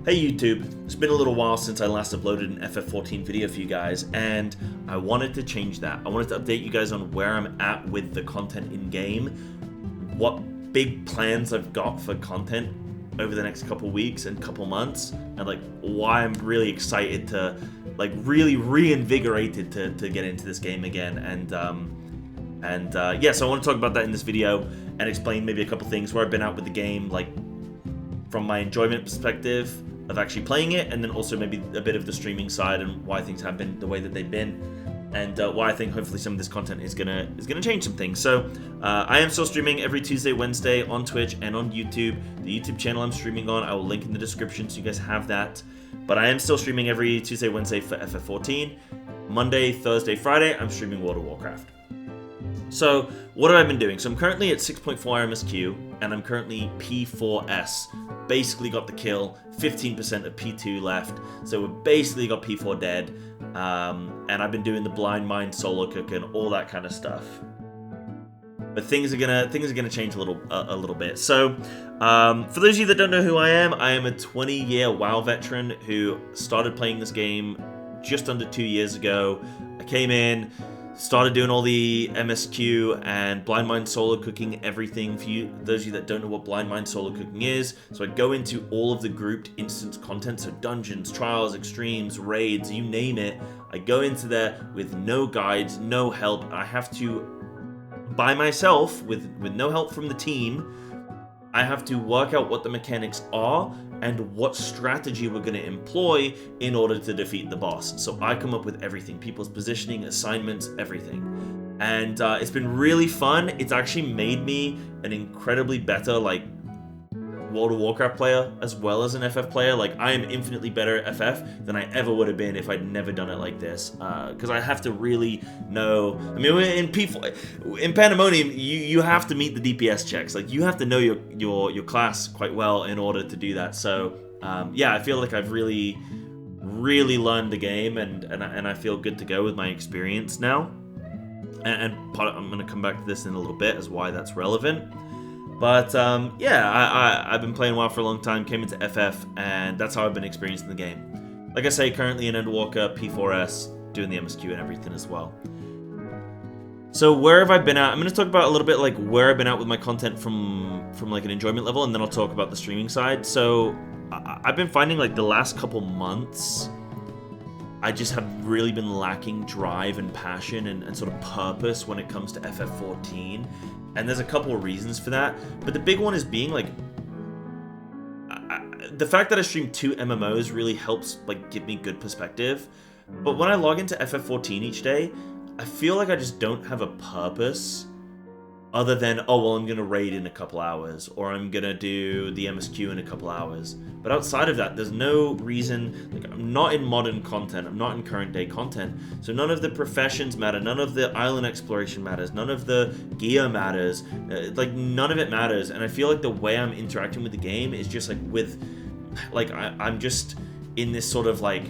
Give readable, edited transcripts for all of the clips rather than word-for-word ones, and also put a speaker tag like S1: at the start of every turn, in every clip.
S1: Hey YouTube, it's been a little while since I last uploaded an FF14 video for you guys, and I wanted to change that. I wanted to update you guys on where I'm at with the content in-game, what big plans I've got for content over the next couple weeks and couple months, and like why I'm really excited to, like really reinvigorated to get into this game again. Yeah, so I want to talk about that in this video and explain maybe a couple things where I've been at with the game, like from my enjoyment perspective of actually playing it, and then also maybe a bit of the streaming side and why things have been the way that they've been, and why I think hopefully some of this content is gonna change some things. So I am still streaming every Tuesday, Wednesday on Twitch and on YouTube. The YouTube channel I'm streaming on, I will link in the description so you guys have that. But I am still streaming every Tuesday, Wednesday for FF14. Monday, Thursday, Friday, I'm streaming World of Warcraft. So what have I been doing? So I'm currently at 6.4 MSQ, and I'm currently P4S. Basically got the kill, 15% of P2 left, so we basically got P4 dead. And I've been doing the blind mine solo cook and all that kind of stuff. But things are gonna change a little bit. So for those of you that don't know who I am a 20-year WoW veteran who started playing this game just under 2 years ago. I came in, started doing all the MSQ and blind mine solo cooking, everything. For you, those of you that don't know what blind mine solo cooking is, so I go into all of the grouped instance content, so dungeons, trials, extremes, raids, you name it. I go into there with no guides, no help. I have to, by myself, with no help from the team, I have to work out what the mechanics are and what strategy we're going to employ in order to defeat the boss. So I come up with everything, people's positioning, assignments, everything. And it's been really fun. It's actually made me an incredibly better, like, World of Warcraft player as well as an FF player. Like, I am infinitely better at FF than I ever would have been if I'd never done it like this. Because I have to really know. I mean, in Pandemonium, you have to meet the DPS checks. Like, you have to know your class quite well in order to do that. So, yeah, I feel like I've really learned the game, and I feel good to go with my experience now. And I'm going to come back to this in a little bit as why that's relevant. But yeah, I've been playing WoW for a long time, came into FF, and that's how I've been experiencing the game. Like I say, currently in Endwalker, P4S, doing the MSQ and everything as well. So where have I been at? I'm going to talk about a little bit like where I've been at with my content from like an enjoyment level, and then I'll talk about the streaming side. So I've been finding like the last couple months, I just have really been lacking drive and passion and sort of purpose when it comes to FF14. And there's a couple of reasons for that. But the big one is being like, the fact that I stream 2 MMOs really helps like give me good perspective. But when I log into FF14 each day, I feel like I just don't have a purpose other than, oh, well, I'm going to raid in a couple hours, or I'm going to do the MSQ in a couple hours. But outside of that, there's no reason. Like, I'm not in modern content, I'm not in current day content, so none of the professions matter, none of the island exploration matters, none of the gear matters, like none of it matters. And I feel like the way I'm interacting with the game is just like with, like, I'm just in this sort of like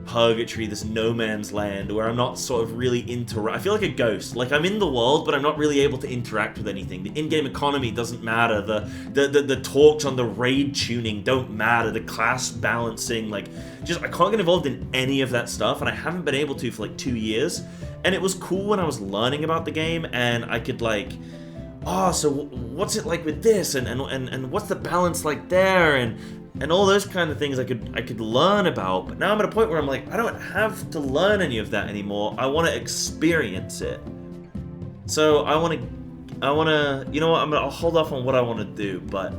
S1: purgatory, this no man's land where I'm not sort of really I feel like a ghost. Like, I'm in the world, but I'm not really able to interact with anything. The in-game economy doesn't matter. The talks on the raid tuning don't matter. The class balancing, like, just I can't get involved in any of that stuff, and I haven't been able to for like 2 years. And it was cool when I was learning about the game, and I could like, oh, so what's it like with this, and what's the balance like there, and all those kind of things I could learn about. But now I'm at a point where I'm like, I don't have to learn any of that anymore. I want to experience it. So I want to, you know what, I'll hold off on what I want to do, but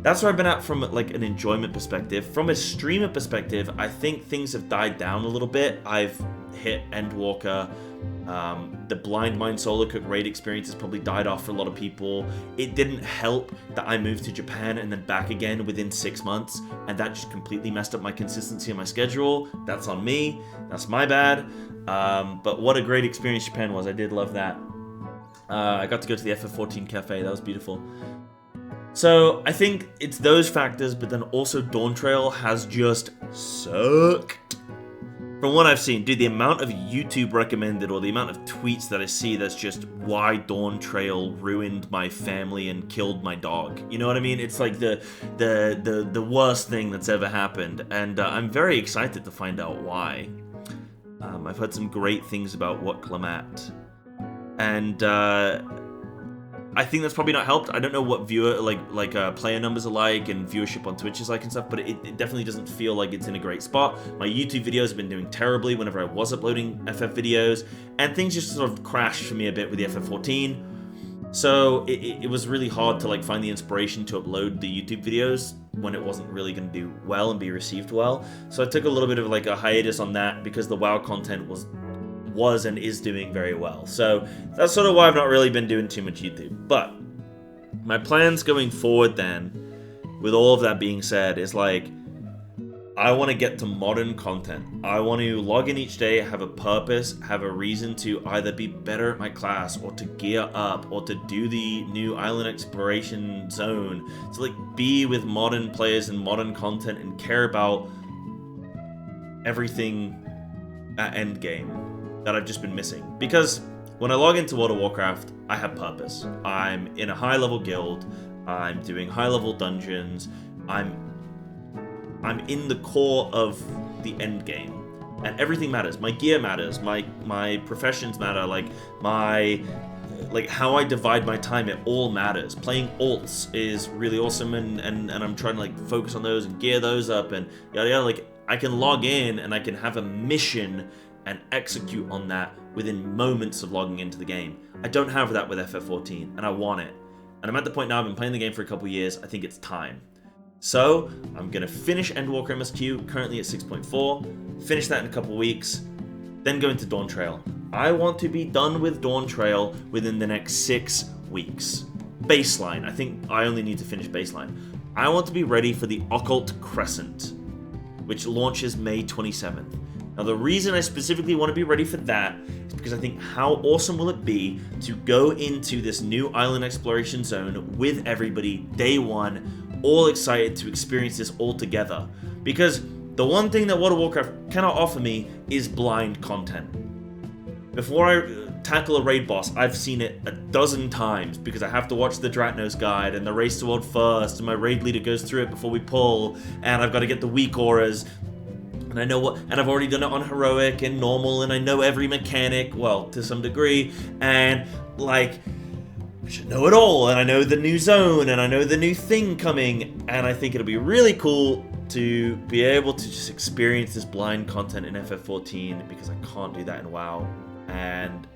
S1: that's where I've been at from like an enjoyment perspective. From a streamer perspective, I think things have died down a little bit. I've hit Endwalker. The blind mine solo cook raid experience has probably died off for a lot of people. It didn't help that I moved to Japan and then back again within 6 months, and that just completely messed up my consistency and my schedule. That's on me. That's my bad. But what a great experience Japan was. I did love that. I got to go to the FF14 cafe. That was beautiful. So I think it's those factors, but then also Dawntrail has just sucked. From what I've seen, dude, the amount of YouTube recommended or the amount of tweets that I see that's just why Dawntrail ruined my family and killed my dog. You know what I mean? It's like the worst thing that's ever happened, and I'm very excited to find out why. I've heard some great things about what Clemat, and I think that's probably not helped. I don't know what viewer player numbers are like and viewership on Twitch is like and stuff, but it definitely doesn't feel like it's in a great spot. My YouTube videos have been doing terribly whenever I was uploading FF videos, and things just sort of crashed for me a bit with the FF14. So it was really hard to like find the inspiration to upload the YouTube videos when it wasn't really going to do well and be received well. So I took a little bit of like a hiatus on that because the WoW content was and is doing very well. So that's sort of why I've not really been doing too much YouTube. But my plans going forward then, with all of that being said, is like, I want to get to modern content. I want to log in each day, have a purpose, have a reason to either be better at my class or to gear up or to do the new island exploration zone, to like be with modern players and modern content and care about everything at endgame that I've just been missing. Because when I log into World of Warcraft, I have purpose. I'm in a high-level guild, I'm doing high-level dungeons, I'm in the core of the end game, and everything matters. My gear matters, my professions matter, like how I divide my time, it all matters. Playing alts is really awesome, and I'm trying to like focus on those and gear those up and yada yada. Like I can log in and I can have a mission and execute on that within moments of logging into the game. I don't have that with FF14, and I want it. And I'm at the point now, I've been playing the game for a couple years, I think it's time. So, I'm going to finish Endwalker MSQ, currently at 6.4, finish that in a couple weeks, then go into Dawntrail. I want to be done with Dawntrail within the next 6 weeks. Baseline, I think I only need to finish baseline. I want to be ready for the Occult Crescent, which launches May 27th. Now, the reason I specifically want to be ready for that is because I think how awesome will it be to go into this new island exploration zone with everybody day one, all excited to experience this all together. Because the one thing that World of Warcraft cannot offer me is blind content. Before I tackle a raid boss, I've seen it a dozen times because I have to watch the Dratnos guide and the Race to World first, and my raid leader goes through it before we pull, and I've got to get the weak auras. And I know what, and I've already done it on heroic and normal, and I know every mechanic, well, to some degree, and like, I should know it all, and I know the new zone, and I know the new thing coming, and I think it'll be really cool to be able to just experience this blind content in FF14, because I can't do that in WoW, and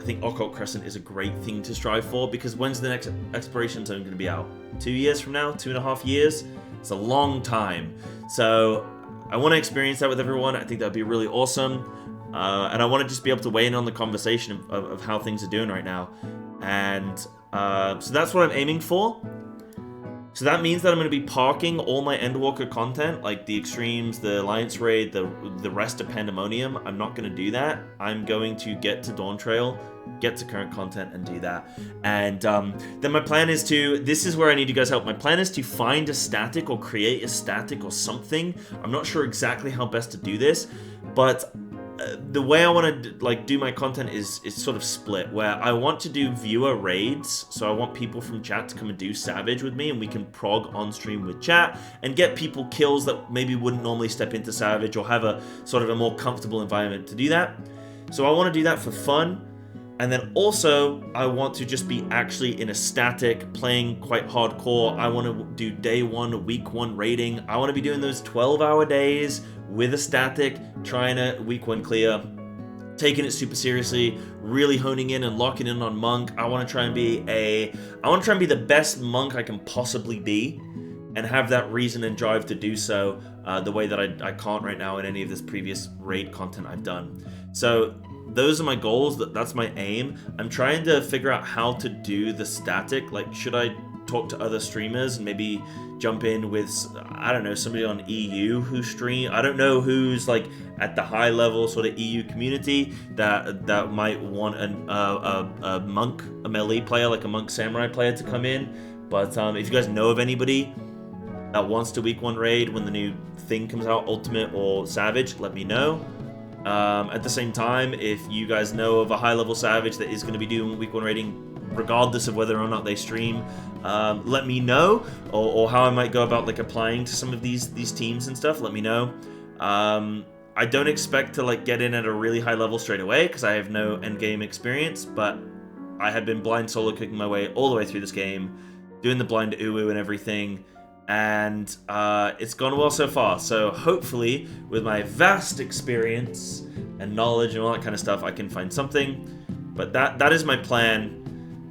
S1: I think Occult Crescent is a great thing to strive for, because when's the next exploration zone going to be out? 2 years from now? 2.5 years? It's a long time. So I want to experience that with everyone. I think that would be really awesome. And I want to just be able to weigh in on the conversation of how things are doing right now. And so that's what I'm aiming for. So that means that I'm going to be parking all my Endwalker content, like the Extremes, the Alliance Raid, the rest of Pandemonium. I'm not going to do that. I'm going to get to Dawntrail, get to current content, and do that. And then my plan is to, this is where I need you guys' help. My plan is to find a static or create a static or something. I'm not sure exactly how best to do this, but the way I want to like do my content is sort of split, where I want to do viewer raids. So I want people from chat to come and do Savage with me, and we can prog on stream with chat and get people kills that maybe wouldn't normally step into Savage, or have a sort of a more comfortable environment to do that. So I want to do that for fun. And then also, I want to just be actually in a static, playing quite hardcore. I want to do day one, week one raiding. I want to be doing those 12-hour days with a static, trying to week one clear, taking it super seriously, really honing in and locking in on monk. I want to try and be the best monk I can possibly be, and have that reason and drive to do so the way that I can't right now in any of this previous raid content I've done. So those are my goals, that's my aim. I'm trying to figure out how to do the static. Like, should I talk to other streamers and maybe jump in with, I don't know, somebody on EU who stream? I don't know who's like at the high level sort of EU community that might want a monk, a melee player, like a monk samurai player to come in. But if you guys know of anybody that wants to week one raid when the new thing comes out, Ultimate or Savage, let me know. At the same time, if you guys know of a high-level Savage that is going to be doing week 1 rating, regardless of whether or not they stream, let me know, or how I might go about like applying to some of these teams and stuff. Let me know. I don't expect to like get in at a really high level straight away because I have no end game experience, but I had been blind solo cooking my way all the way through this game, doing the blind uwu and everything, and it's gone well so far. So hopefully, with my vast experience and knowledge and all that kind of stuff, I can find something. But that is my plan.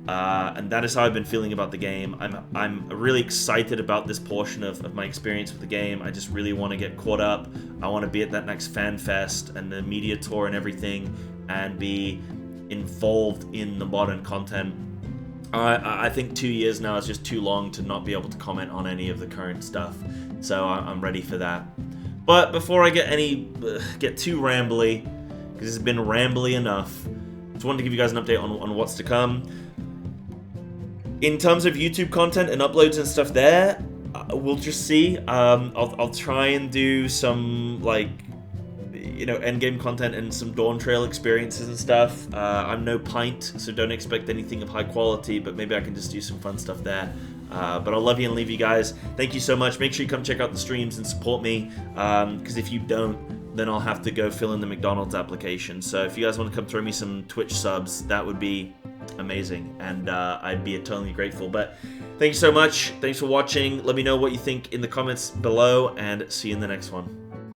S1: And that is how I've been feeling about the game. I'm really excited about this portion of my experience with the game. I just really want to get caught up. I want to be at that next fan fest and the media tour and everything, and be involved in the modern content. I think 2 years now is just too long to not be able to comment on any of the current stuff. So I'm ready for that. But before I get too rambly, because it's been rambly enough, just wanted to give you guys an update on what's to come. In terms of YouTube content and uploads and stuff there, we'll just see. I'll try and do some, like, endgame content and some Dawntrail experiences and stuff. I'm no Pint, so don't expect anything of high quality, but maybe I can just do some fun stuff there. But I'll love you and leave you guys. Thank you so much. Make sure you come check out the streams and support me, because if you don't, then I'll have to go fill in the McDonald's application. So if you guys want to come throw me some Twitch subs, that would be amazing, and I'd be eternally grateful. But thank you so much. Thanks for watching. Let me know what you think in the comments below, and see you in the next one.